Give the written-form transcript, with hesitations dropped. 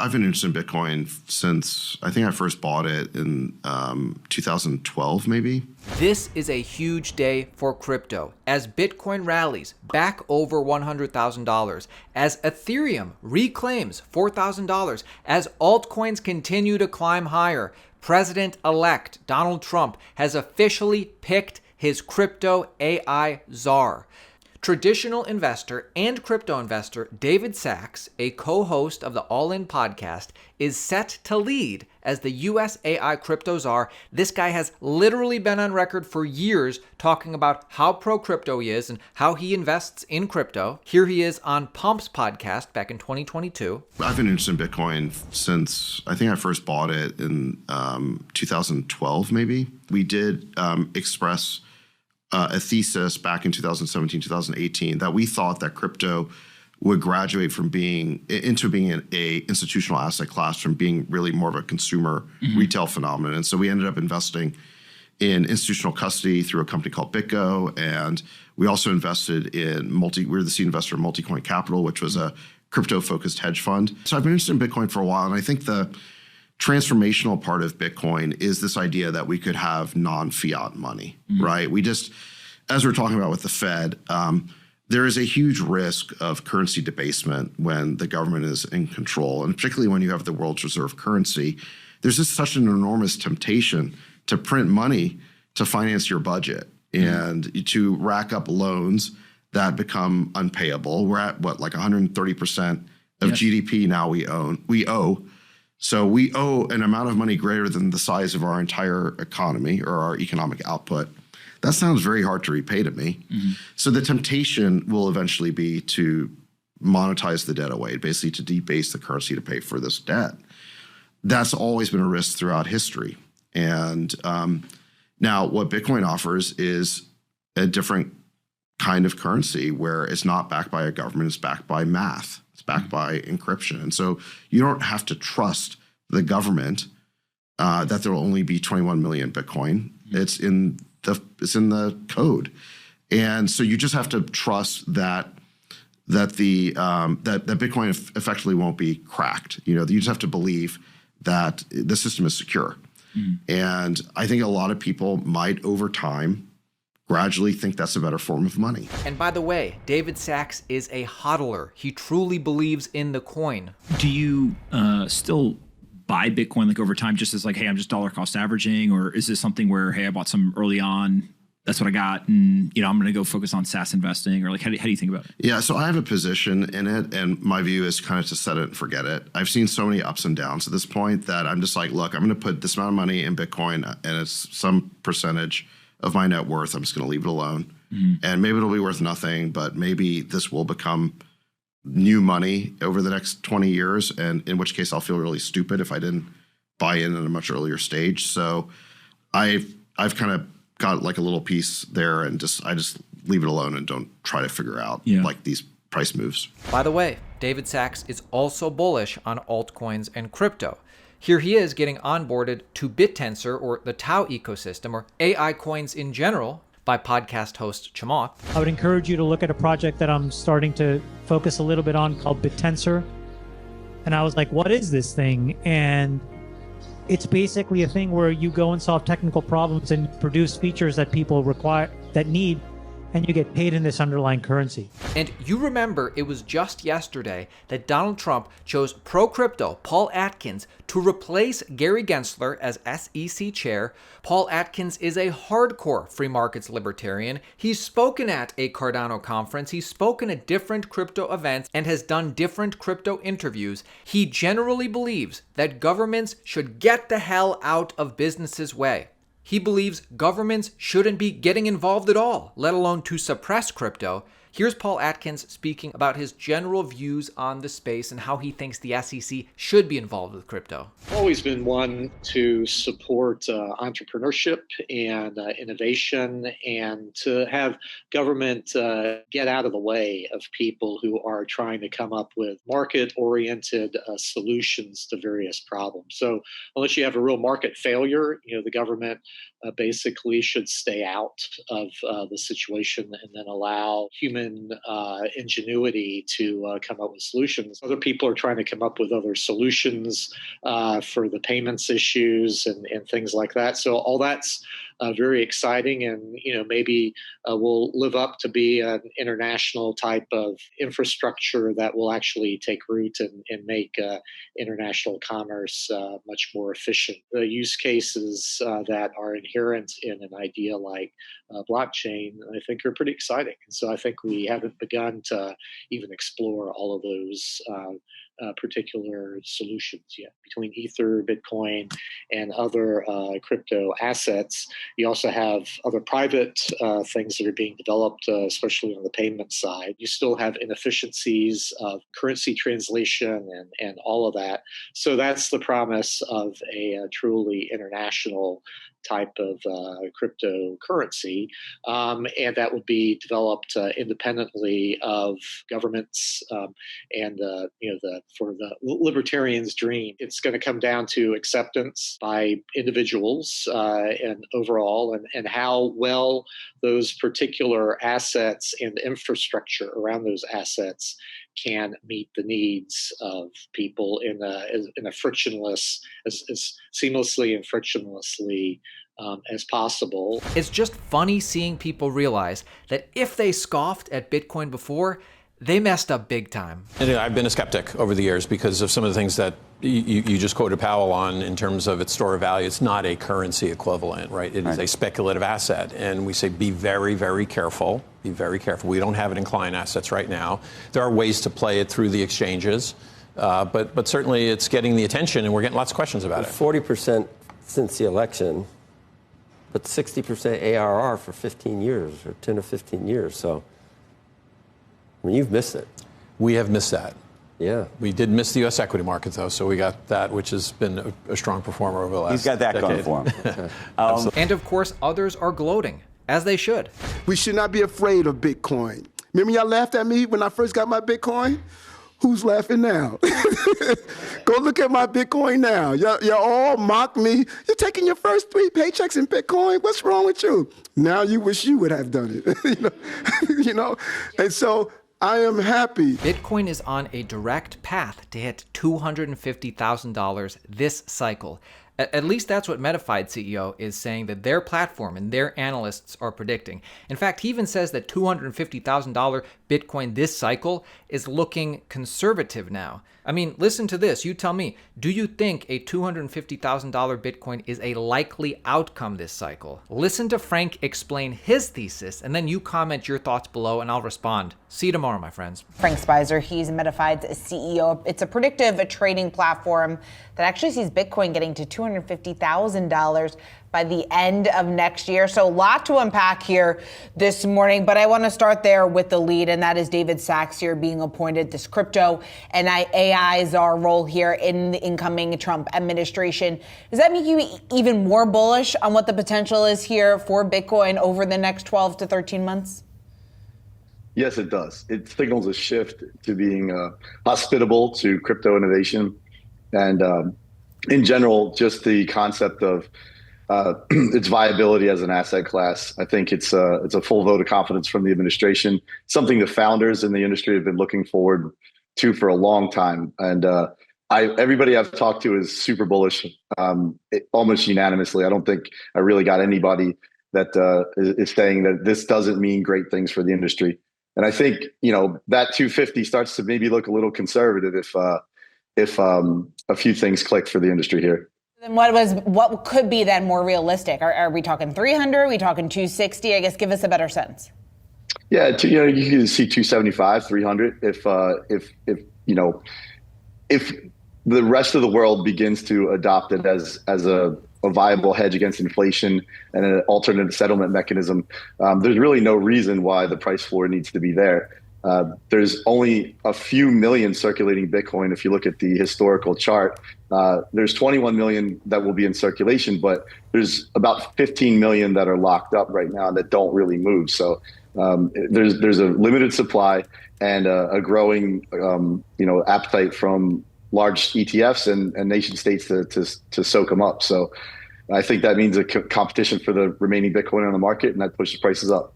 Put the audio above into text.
I've been interested in Bitcoin since I think I first bought it in 2012, maybe. This is a huge day for crypto as Bitcoin rallies back over $100,000, as Ethereum reclaims $4,000, as altcoins continue to climb higher. President-elect Donald Trump has officially picked his crypto AI czar. Traditional investor and crypto investor David Sachs, a co-host of the All In podcast, is set to lead as the US AI crypto czar. This guy has literally been on record for years talking about how pro-crypto he is and how he invests in crypto. Here he is on Pump's podcast back in 2022. I've been interested in Bitcoin since I think I first bought it in 2012, maybe. We did express a thesis back in 2017, 2018, that we thought that crypto would graduate from being an institutional asset class, from being really more of a consumer retail phenomenon. And so we ended up investing in institutional custody through a company called BitGo. And we also invested in we were the seed investor in Multicoin Capital, which was a crypto-focused hedge fund. So I've been interested in Bitcoin for a while. And I think the transformational part of Bitcoin is this idea that we could have non-fiat money, right? We just, as we're talking about with the Fed, there is a huge risk of currency debasement when the government is in control, and particularly when you have the world's reserve currency. There's just such an enormous temptation to print money to finance your budget and to rack up loans that become unpayable. We're at what, like 130% of GDP now we owe. So we owe an amount of money greater than the size of our entire economy or our economic output. That sounds very hard to repay to me. So the temptation will eventually be to monetize the debt away, basically to debase the currency to pay for this debt. That's always been a risk throughout history. And now what Bitcoin offers is a different kind of currency where it's not backed by a government, it's backed by math. It's backed by encryption. And so you don't have to trust the government that there will only be 21 million Bitcoin. It's in the code. And so you just have to trust that Bitcoin effectively won't be cracked. You just have to believe that the system is secure. And I think a lot of people might, over time, gradually think that's a better form of money. And by the way, David Sachs is a hodler. He truly believes in the coin. Do you still buy Bitcoin like over time, just as like, hey, I'm just dollar cost averaging? Or is this something where, hey, I bought some early on, that's what I got, and I'm going to go focus on SaaS investing? Or like, how do you think about it? Yeah, so I have a position in it, and my view is kind of to set it and forget it. I've seen so many ups and downs at this point that I'm just like, look, I'm going to put this amount of money in Bitcoin, and it's some percentage of my net worth. I'm just going to leave it alone. And maybe it'll be worth nothing, but maybe this will become new money over the next 20 years, and in which case I'll feel really stupid if I didn't buy in at a much earlier stage. So I've kind of got like a little piece there, and I just leave it alone and don't try to figure out like these price moves. By the way, David Sachs is also bullish on altcoins and crypto. Here he is getting onboarded to BitTensor, or the Tau ecosystem, or AI coins in general, by podcast host Chamath. I would encourage you to look at a project that I'm starting to focus a little bit on called BitTensor. And I was like, what is this thing? And it's basically a thing where you go and solve technical problems and produce features that people need, and you get paid in this underlying currency. And you remember it was just yesterday that Donald Trump chose pro-crypto Paul Atkins to replace Gary Gensler as SEC chair. Paul Atkins is a hardcore free markets libertarian. He's spoken at a Cardano conference, he's spoken at different crypto events, and has done different crypto interviews. He generally believes that governments should get the hell out of business's way. He believes governments shouldn't be getting involved at all, let alone to suppress crypto. Here's Paul Atkins speaking about his general views on the space and how he thinks the SEC should be involved with crypto. I've always been one to support entrepreneurship and innovation, and to have government get out of the way of people who are trying to come up with market-oriented solutions to various problems. So unless you have a real market failure, the government basically should stay out of the situation and then allow human human ingenuity to come up with solutions. Other people are trying to come up with other solutions for the payments issues and things like that. So all that's very exciting, and maybe will live up to be an international type of infrastructure that will actually take root and make international commerce much more efficient. The use cases that are inherent in an idea like blockchain, I think, are pretty exciting. And so I think we haven't begun to even explore all of those particular solutions yet. Between Ether, Bitcoin, and other crypto assets, you also have other private things that are being developed, especially on the payment side. You still have inefficiencies of currency translation and all of that. So that's the promise of a truly international type of cryptocurrency, and that would be developed independently of governments and for the libertarians' dream. It's going to come down to acceptance by individuals and overall, and how well those particular assets and the infrastructure around those assets can meet the needs of people in a frictionless, as seamlessly and frictionlessly as possible. It's just funny seeing people realize that if they scoffed at Bitcoin before, they messed up big time. And I've been a skeptic over the years because of some of the things that you just quoted Powell on in terms of its store of value. It's not a currency equivalent, right? It is a speculative asset. And we say be very, very careful. Be very careful. We don't have it in client assets right now. There are ways to play it through the exchanges, but certainly it's getting the attention, and we're getting lots of questions about it. 40% since the election, but 60% ARR for 15 years or 10 or 15 years. So, I mean, you've missed it. We have missed that. Yeah. We did miss the U.S. equity market, though, so we got that, which has been a strong performer over the last He's got that decade. going for him. And of course, others are gloating, as they should. We should not be afraid of Bitcoin. Remember y'all laughed at me when I first got my Bitcoin? Who's laughing now? Go look at my Bitcoin now. Y'all all mock me. You're taking your first 3 paychecks in Bitcoin. What's wrong with you? Now you wish you would have done it. And so I am happy. Bitcoin is on a direct path to hit $250,000 this cycle. At least that's what Metafied CEO is saying that their platform and their analysts are predicting. In fact, he even says that $250,000 Bitcoin this cycle is looking conservative now. I mean, listen to this. You tell me, do you think a $250,000 Bitcoin is a likely outcome this cycle? Listen to Frank explain his thesis, and then you comment your thoughts below, and I'll respond. See you tomorrow, my friends. Frank Spicer, he's Metafied's CEO. It's a predictive trading platform that actually sees Bitcoin getting to $250,000 by the end of next year. So a lot to unpack here this morning, but I want to start there with the lead, and that is David Sachs here being appointed this crypto and AI czar role here in the incoming Trump administration. Does that make you even more bullish on what the potential is here for Bitcoin over the next 12 to 13 months? Yes, it does. It signals a shift to being hospitable to crypto innovation, and in general, just the concept of its viability as an asset class. I think it's a full vote of confidence from the administration, something the founders in the industry have been looking forward to for a long time. And everybody I've talked to is super bullish, almost unanimously. I don't think I really got anybody that is saying that this doesn't mean great things for the industry. And I think, that 250 starts to maybe look a little conservative if a few things click for the industry here. Then what could be then more realistic? Are we talking 300? Are we talking 260? I guess give us a better sense. Yeah, you can see 275, 300 if the rest of the world begins to adopt it as a viable hedge against inflation and an alternate settlement mechanism. There's really no reason why the price floor needs to be there. There's only a few million circulating Bitcoin. If you look at the historical chart, there's 21 million that will be in circulation, but there's about 15 million that are locked up right now that don't really move. So there's a limited supply and a growing appetite from large ETFs and nation states to soak them up. So I think that means a competition for the remaining Bitcoin on the market, and that pushes prices up.